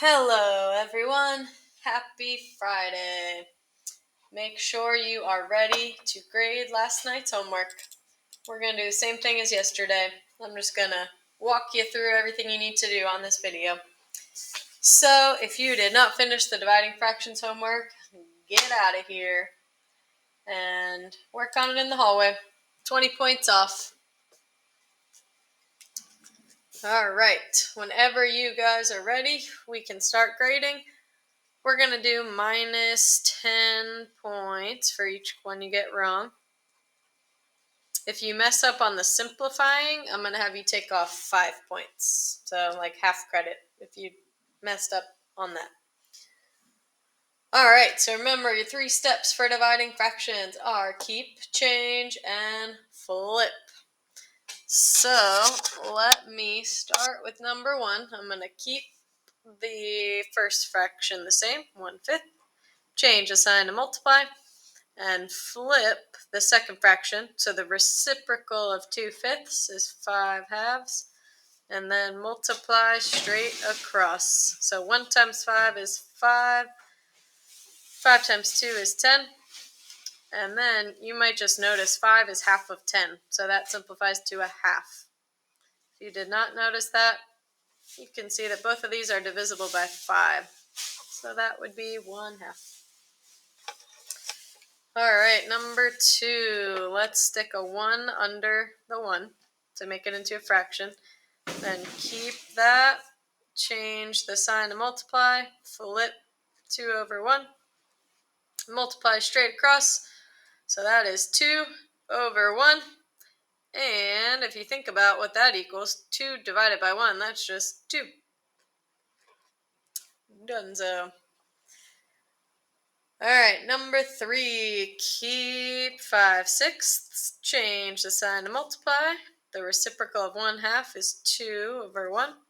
Hello everyone, happy Friday. Make sure you are ready to grade last night's homework. We're going to do the same thing as yesterday. I'm just going to walk you through everything you need to do on this video. So if you did not finish the dividing fractions homework, get out of here and work on it in the hallway. 20 points off. All right, whenever you guys are ready, we can start grading. We're going to do minus 10 points for each one you get wrong. If you mess up on the simplifying, I'm going to have you take off 5 points. So like half credit if you messed up on that. All right, so remember your 3 steps for dividing fractions are keep, change, and flip. So let me start with number 1. I'm going to keep the first fraction the same, 1/5. Change the sign to multiply, and flip the second fraction. So the reciprocal of 2/5 is 5/2, and then multiply straight across. So 1 times 5 is 5, 5 times 2 is 10, and then you might just notice 5 is half of 10, so that simplifies to a half. If you did not notice that, you can see that both of these are divisible by 5, so that would be 1/2. All right, number 2, let's stick a 1 under the 1 to make it into a fraction. Then keep that, change the sign to multiply, flip 2/1, multiply straight across, so that is 2/1. And if you think about what that equals, 2 divided by 1, that's just 2. Donezo. All right, number 3, keep 5/6, change the sign to multiply. The reciprocal of 1/2 is 2/1.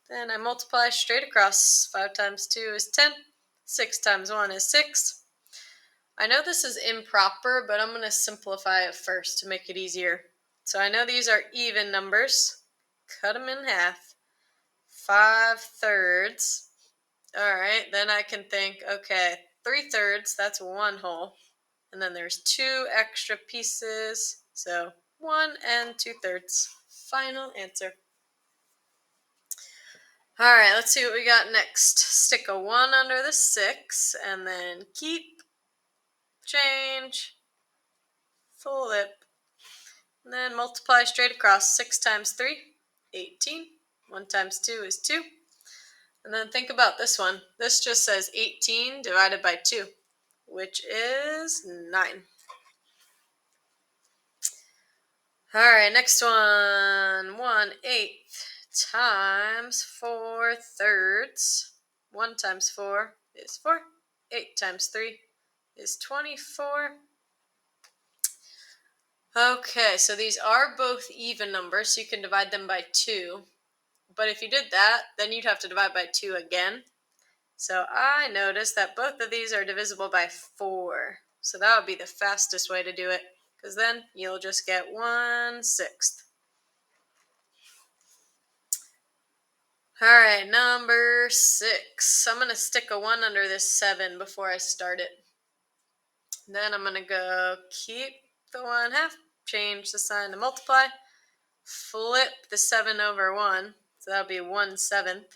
Then I multiply straight across. 5 times 2 is 10. 6 times 1 is 6. I know this is improper, but I'm going to simplify it first to make it easier. So I know these are even numbers. Cut them in half. 5/3. All right, then I can think, okay, 3/3, that's 1 whole. And then there's 2 extra pieces, so 1 and 2/3. Final answer. All right, let's see what we got next. Stick a 1 under the 6, and then keep, change, flip, and then multiply straight across. 6 times 3, 18. 1 times 2 is 2. And then think about this one. This just says 18 divided by 2, which is 9. All right, next one. 1/8 times 4/3. 1 times 4 is 4. 8 times 3 is 24. Okay, so these are both even numbers, so you can divide them by 2. But if you did that, then you'd have to divide by 2 again. So I noticed that both of these are divisible by 4. So that would be the fastest way to do it, because then you'll just get 1/6. All right, number 6. I'm going to stick a 1 under this 7 before I start it. Then I'm going to go keep the 1/2, change the sign to multiply, flip the 7/1, so that'll be 1/7,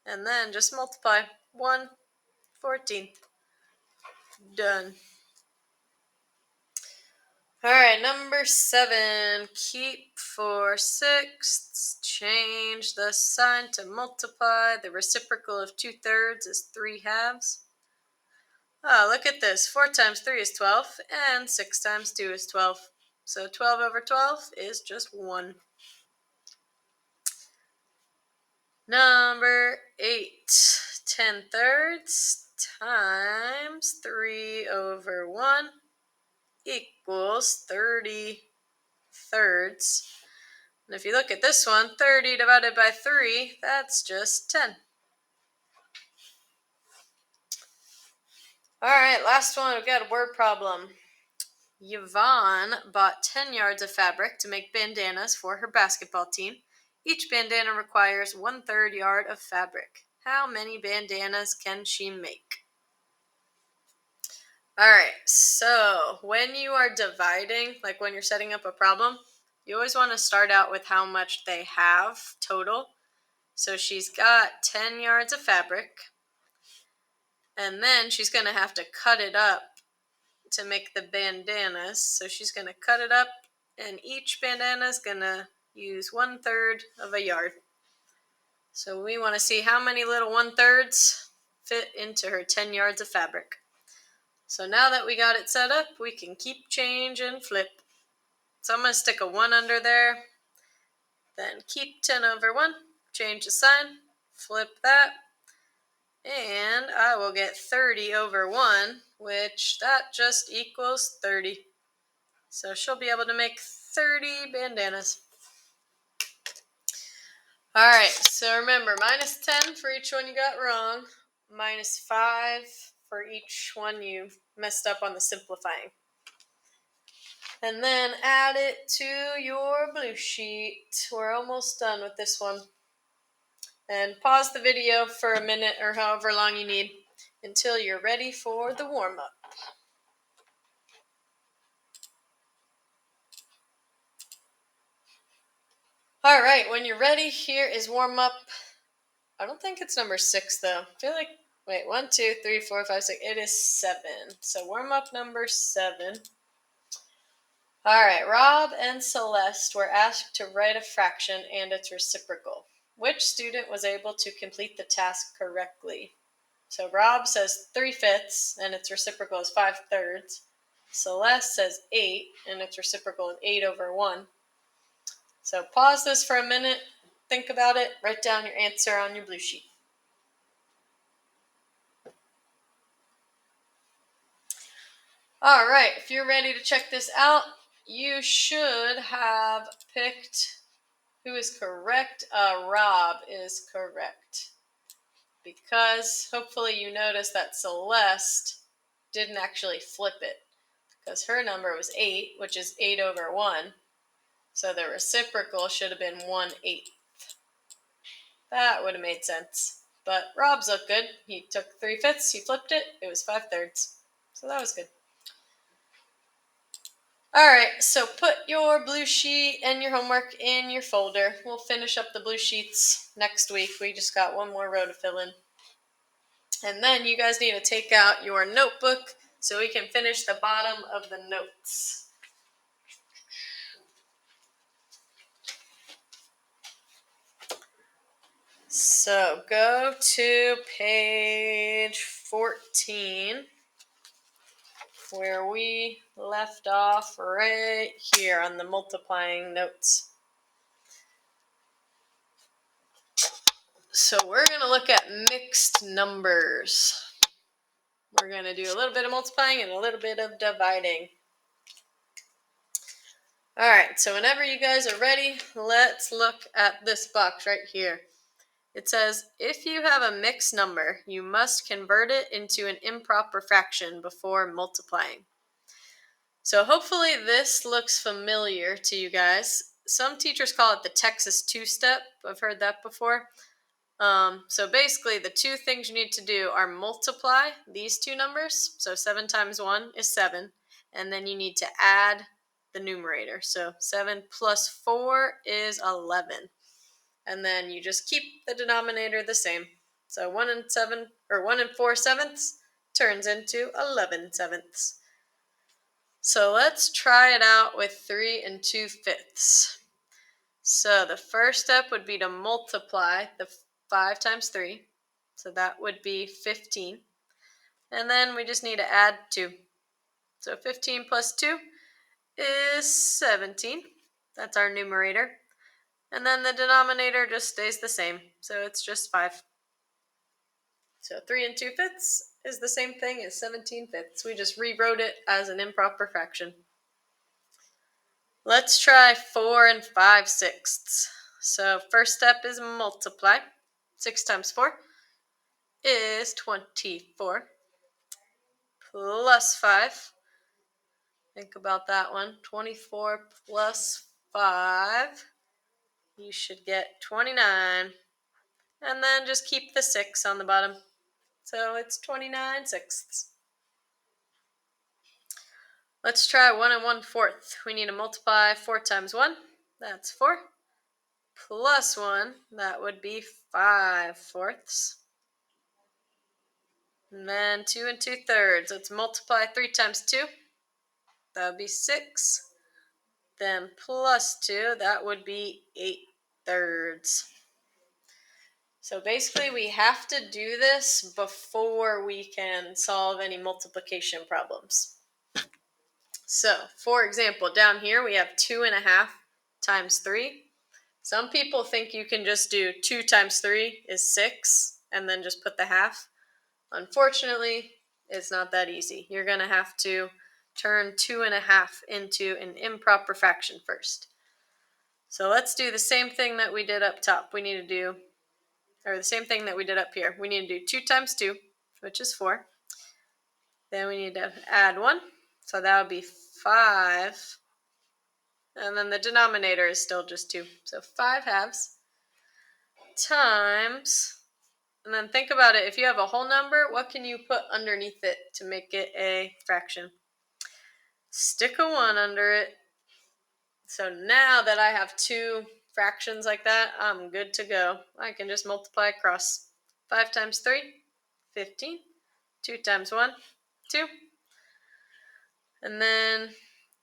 and then just multiply. 1/14. Done. All right, number 7, keep 4/6, change the sign to multiply. The reciprocal of 2/3 is 3/2. Oh, look at this. 4 times 3 is 12, and 6 times 2 is 12. So 12/12 is just 1. Number 8, 10/3 times 3/1 equals 30/3. And if you look at this one, 30 divided by 3, that's just 10. All right, last one. We've got a word problem. Yvonne bought 10 yards of fabric to make bandanas for her basketball team. Each bandana requires 1/3 yard of fabric. How many bandanas can she make? All right, so when you are dividing, like when you're setting up a problem, you always want to start out with how much they have total. So she's got 10 yards of fabric, and then she's going to have to cut it up to make the bandanas. So she's going to cut it up, and each bandana is going to use 1/3 of a yard. So we want to see how many little 1/3s fit into her 10 yards of fabric. So now that we got it set up, we can keep change and flip. So I'm going to stick a 1 under there, then keep 10 over 1, change the sign, flip that, and I will get 30 over 1, which that just equals 30. So she'll be able to make 30 bandanas. All right, so remember, -10 for each one you got wrong, -5 for each one you messed up on the simplifying. And then add it to your blue sheet. We're almost done with this one. And pause the video for a minute or however long you need until you're ready for the warm-up. All right, when you're ready, here is warm-up. I don't think it's number 6 though. I feel like, wait, 1, 2, 3, 4, 5, 6. It is 7. So warm-up number 7. All right, Rob and Celeste were asked to write a fraction and its reciprocal. Which student was able to complete the task correctly? So Rob says 3/5 and its reciprocal is 5/3. Celeste says 8 and its reciprocal is 8 over 1. So pause this for a minute, think about it, write down your answer on your blue sheet. All right, if you're ready to check this out, you should have picked who is correct. Rob is correct. Because hopefully you noticed that Celeste didn't actually flip it. Because her number was 8, which is 8 over 1. So the reciprocal should have been 1/8. That would have made sense. But Rob's looked good. He took 3/5, he flipped it, it was 5/3. So that was good. Alright, so put your blue sheet and your homework in your folder. We'll finish up the blue sheets next week. We just got one more row to fill in. And then you guys need to take out your notebook so we can finish the bottom of the notes. So go to page 14 where we left off right here on the multiplying notes. So we're going to look at mixed numbers. We're going to do a little bit of multiplying and a little bit of dividing. All right, so whenever you guys are ready, let's look at this box right here. It says, if you have a mixed number, you must convert it into an improper fraction before multiplying. So hopefully this looks familiar to you guys. Some teachers call it the Texas two-step. I've heard that before. So basically the two things you need to do are multiply these two numbers. So 7 times 1 is 7. And then you need to add the numerator. So 7 plus 4 is 11. And then you just keep the denominator the same. So 1 and 4 sevenths turns into 11 sevenths. So let's try it out with 3 and 2/5. So the first step would be to multiply the 5 times 3. So that would be 15. And then we just need to add 2. So 15 plus 2 is 17. That's our numerator. And then the denominator just stays the same. So it's just 5. So 3 and 2/5 is the same thing as 17/5. We just rewrote it as an improper fraction. Let's try 4 and 5/6. So first step is multiply. 6 times 4 is 24. Plus 5. Think about that one. 24 plus 5 you should get 29. And then just keep the 6 on the bottom. So it's 29/6. Let's try 1 1/4. We need to multiply 4 times 1. That's 4. Plus 1, that would be 5/4. And then 2 2/3. Let's multiply 3 times 2. That would be 6. Then plus 2, that would be 8/3. So basically we have to do this before we can solve any multiplication problems. So, for example, down here we have 2.5 times 3. Some people think you can just do 2 times 3 is 6 and then just put the half. Unfortunately, it's not that easy. You're going to have to turn 2.5 into an improper fraction first. So let's do the same thing that we did up top. Or the same thing that we did up here. We need to do 2 times 2, which is 4. Then we need to add 1. So that would be 5. And then the denominator is still just 2. So 5/2 times, and then think about it. If you have a whole number, what can you put underneath it to make it a fraction? Stick a 1 under it. So now that I have 2 fractions like that, I'm good to go. I can just multiply across. 5 times 3, 15. 2 times 1, 2. And then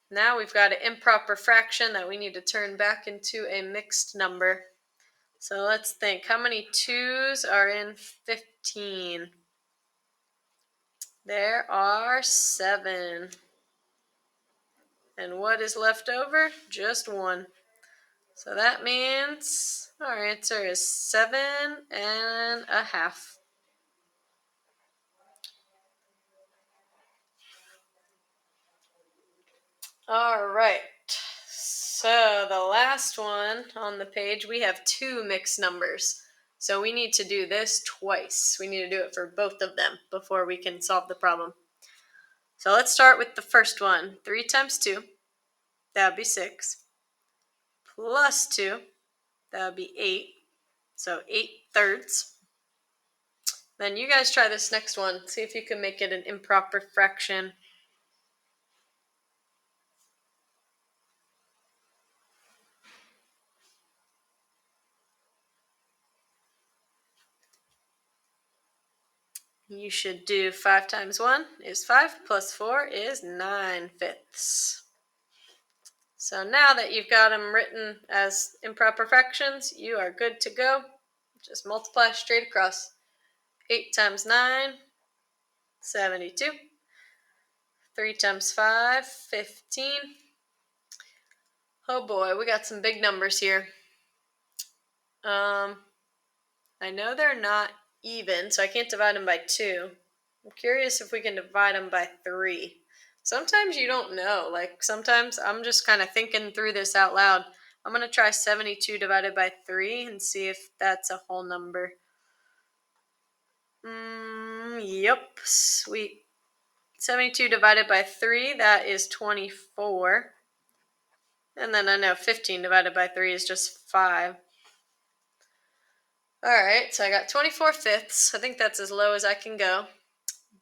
now we've got an improper fraction that we need to turn back into a mixed number. So let's think. How many 2's are in 15? There are 7. And what is left over? Just 1. So that means our answer is 7.5. All right. So the last one on the page, we have 2 mixed numbers. So we need to do this twice. We need to do it for both of them before we can solve the problem. So let's start with the first one. 3 times 2, that would be 6. Plus 2, that would be 8. So 8/3. Then you guys try this next one. See if you can make it an improper fraction. You should do 5 times 1 is 5, plus 4 is 9/5. So now that you've got them written as improper fractions, you are good to go. Just multiply straight across. 8 times 9, 72. 3 times 5, 15. Oh boy, we got some big numbers here. I know they're not even, so I can't divide them by 2. I'm curious if we can divide them by 3. Sometimes you don't know. Like sometimes I'm just kind of thinking through this out loud. I'm going to try 72 divided by 3 and see if that's a whole number. Yep, sweet. 72 divided by 3, that is 24. And then I know 15 divided by 3 is just 5. Alright, so I got 24/5. I think that's as low as I can go.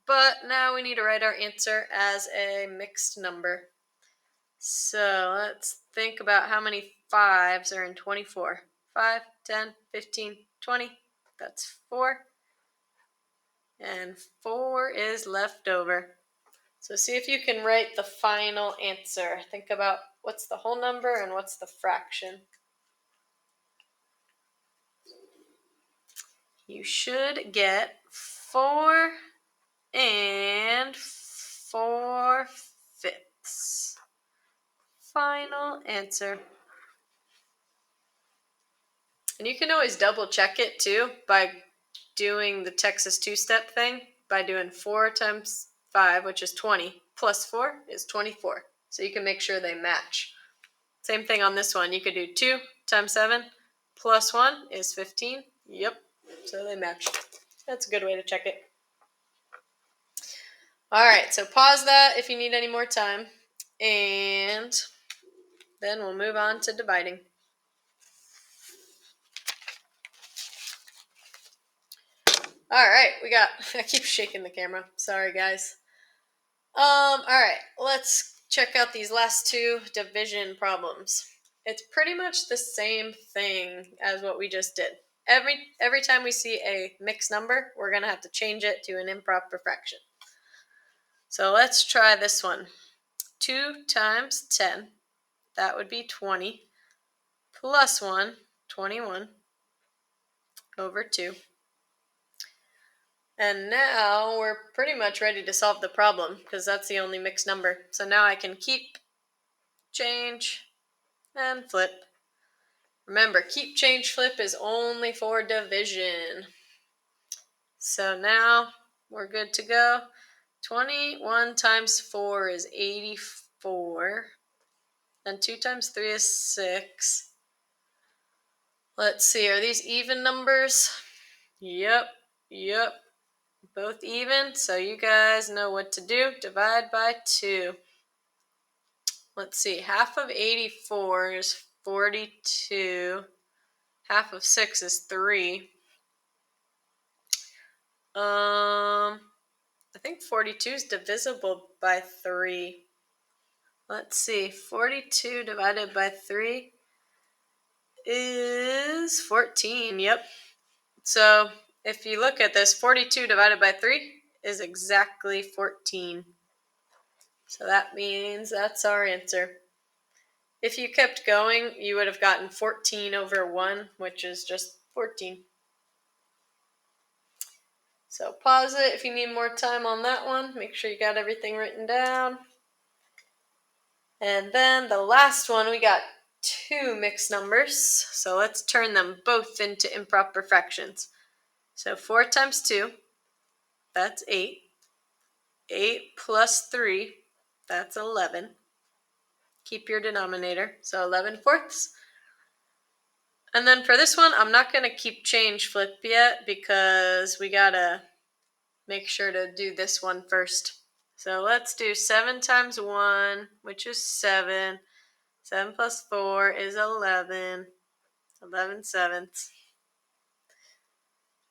But now we need to write our answer as a mixed number. So let's think about how many 5's are in 24. 5, 10, 15, 20. That's 4. And 4 is left over. So see if you can write the final answer. Think about what's the whole number and what's the fraction. You should get 4 4/5. Final answer. And you can always double check it too by doing the Texas two-step thing, by doing 4 times 5, which is 20, plus 4 is 24. So you can make sure they match. Same thing on this one. You could do 2 times 7 plus 1 is 15. Yep, so they match. That's a good way to check it. All right, so pause that if you need any more time. And then we'll move on to dividing. All right, I keep shaking the camera. Sorry, guys. All right, let's check out these last two division problems. It's pretty much the same thing as what we just did. Every time we see a mixed number, we're going to have to change it to an improper fraction. So let's try this one. 2 times 10, that would be 20, plus 1, 21, over 2. And now we're pretty much ready to solve the problem because that's the only mixed number. So now I can keep, change, and flip. Remember, keep, change, flip is only for division. So now we're good to go. 21 times 4 is 84. And 2 times 3 is 6. Let's see, are these even numbers? Yep. Both even, so you guys know what to do. Divide by 2. Let's see, half of 84 is 42. Half of 6 is 3. I think 42 is divisible by 3. Let's see, 42 divided by 3 is 14. Yep. So if you look at this, 42 divided by 3 is exactly 14. So that means that's our answer. If you kept going, you would have gotten 14 over 1, which is just 14. So pause it if you need more time on that one. Make sure you got everything written down. And then the last one, we got 2 mixed numbers. So let's turn them both into improper fractions. So 4 times 2, that's 8. 8 plus 3, that's 11. Keep your denominator, so 11 fourths. And then for this one, I'm not going to keep change flip yet because we got to make sure to do this one first. So let's do 7 times 1, which is 7. 7 plus 4 is 11. 11 sevenths.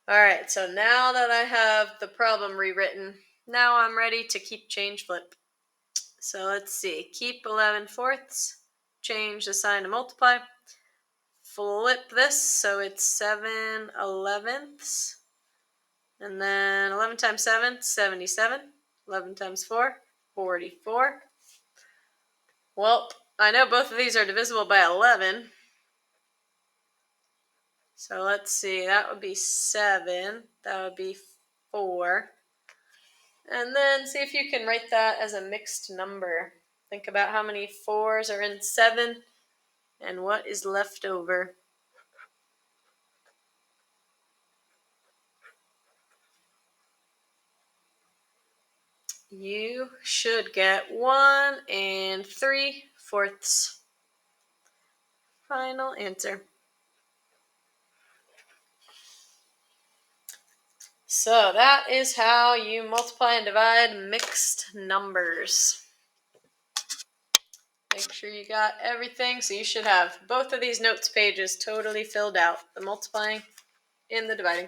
All right, so now that I have the problem rewritten, now I'm ready to keep change flip. So let's see, keep 11 fourths, change the sign to multiply, flip this so it's 7 elevenths, and then 11 times 7, 77, 11 times 4, 44. Well, I know both of these are divisible by 11. So let's see, that would be 7, that would be 4. And then see if you can write that as a mixed number. Think about how many 4s are in 7 and what is left over. You should get 1 3/4. Final answer. So that is how you multiply and divide mixed numbers. Make sure you got everything. So you should have both of these notes pages totally filled out, the multiplying and the dividing.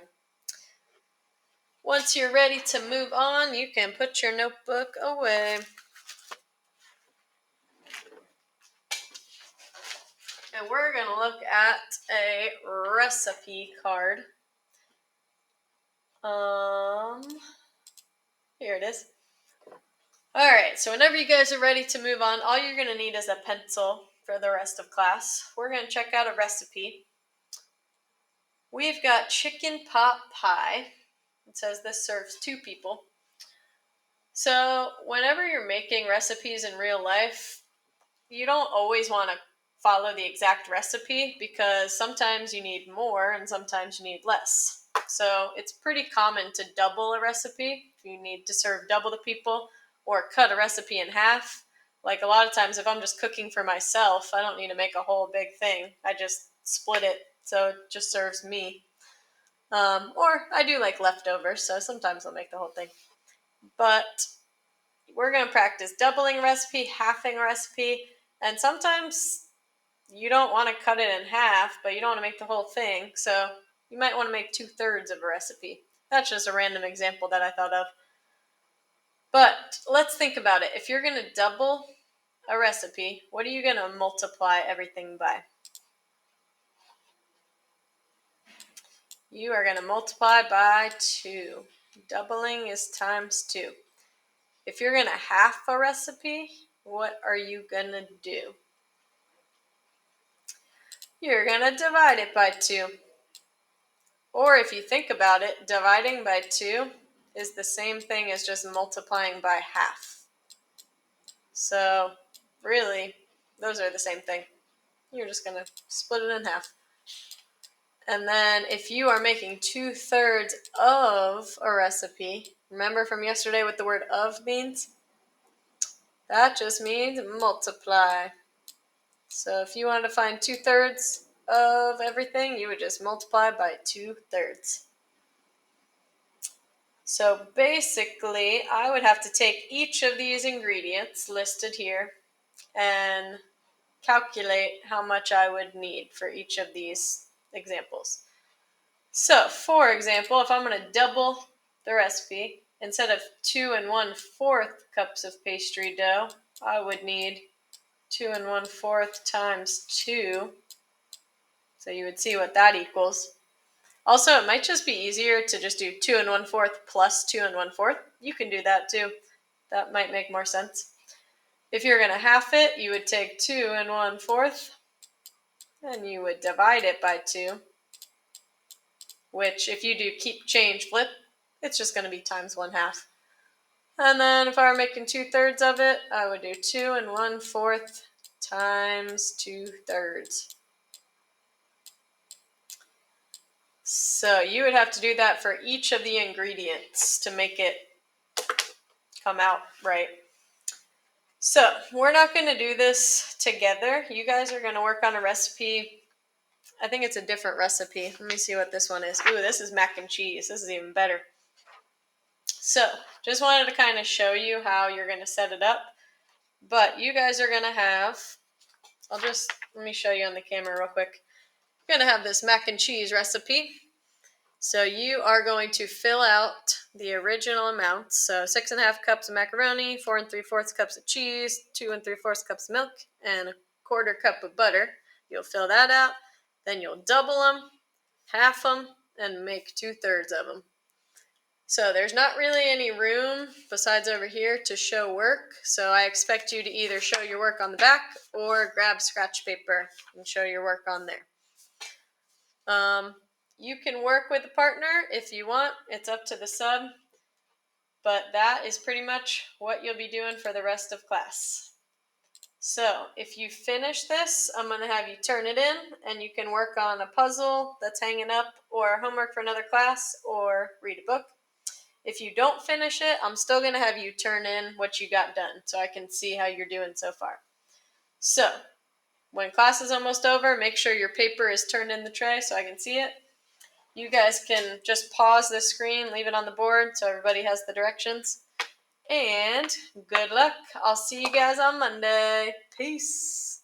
Once you're ready to move on, you can put your notebook away. And we're going to look at a recipe card. Here it is. All right, so whenever you guys are ready to move on, all you're going to need is a pencil for the rest of class. We're going to check out a recipe. We've got chicken pot pie. It says this serves 2 people. So whenever you're making recipes in real life, you don't always want to follow the exact recipe because sometimes you need more and sometimes you need less. So it's pretty common to double a recipe if you need to serve double the people, or cut a recipe in half. Like a lot of times if I'm just cooking for myself, I don't need to make a whole big thing. I just split it so it just serves me. Or I do like leftovers, so sometimes I'll make the whole thing. But we're going to practice doubling a recipe, halving a recipe, and sometimes you don't want to cut it in half, but you don't want to make the whole thing, so you might want to make 2/3 of a recipe. That's just a random example that I thought of. But let's think about it. If you're going to double a recipe, what are you going to multiply everything by? You are going to multiply by 2. Doubling is times 2. If you're going to half a recipe, what are you going to do? You're going to divide it by 2. Or if you think about it, dividing by 2 is the same thing as just multiplying by half. So really, those are the same thing. You're just going to split it in half. And then if you are making 2/3 of a recipe, remember from yesterday what the word of means? That just means multiply. So if you wanted to find 2/3 of everything, you would just multiply by 2/3. So basically, I would have to take each of these ingredients listed here and calculate how much I would need for each of these examples. So, for example, if I'm going to double the recipe, instead of 2 1/4 cups of pastry dough, I would need 2 1/4 times 2. So you would see what that equals. Also, it might just be easier to just do 2 1/4 plus 2 1/4. You can do that too. That might make more sense. If you're going to half it, you would take 2 1/4 and you would divide it by 2, which if you do keep change flip, it's just going to be times 1/2. And then if I were making 2/3 of it, I would do 2 1/4 times 2/3. So you would have to do that for each of the ingredients to make it come out right. So we're not going to do this together. You guys are going to work on a recipe. I think it's a different recipe. Let me see what this one is. Ooh, this is mac and cheese. This is even better. So just wanted to kind of show you how you're going to set it up. But you guys are going to have, let me show you on the camera real quick. You're going to have this mac and cheese recipe. So you are going to fill out the original amounts. So 6.5 cups of macaroni, 4 3/4 cups of cheese, 2 3/4 cups of milk, and 1/4 cup of butter. You'll fill that out. Then you'll double them, half them, and make 2/3 of them. So there's not really any room besides over here to show work. So I expect you to either show your work on the back or grab scratch paper and show your work on there. You can work with a partner if you want. It's up to the sub. But that is pretty much what you'll be doing for the rest of class. So if you finish this, I'm going to have you turn it in, and you can work on a puzzle that's hanging up, or homework for another class, or read a book. If you don't finish it, I'm still going to have you turn in what you got done so I can see how you're doing so far. So when class is almost over, make sure your paper is turned in the tray so I can see it. You guys can just pause the screen, leave it on the board so everybody has the directions. And good luck. I'll see you guys on Monday. Peace.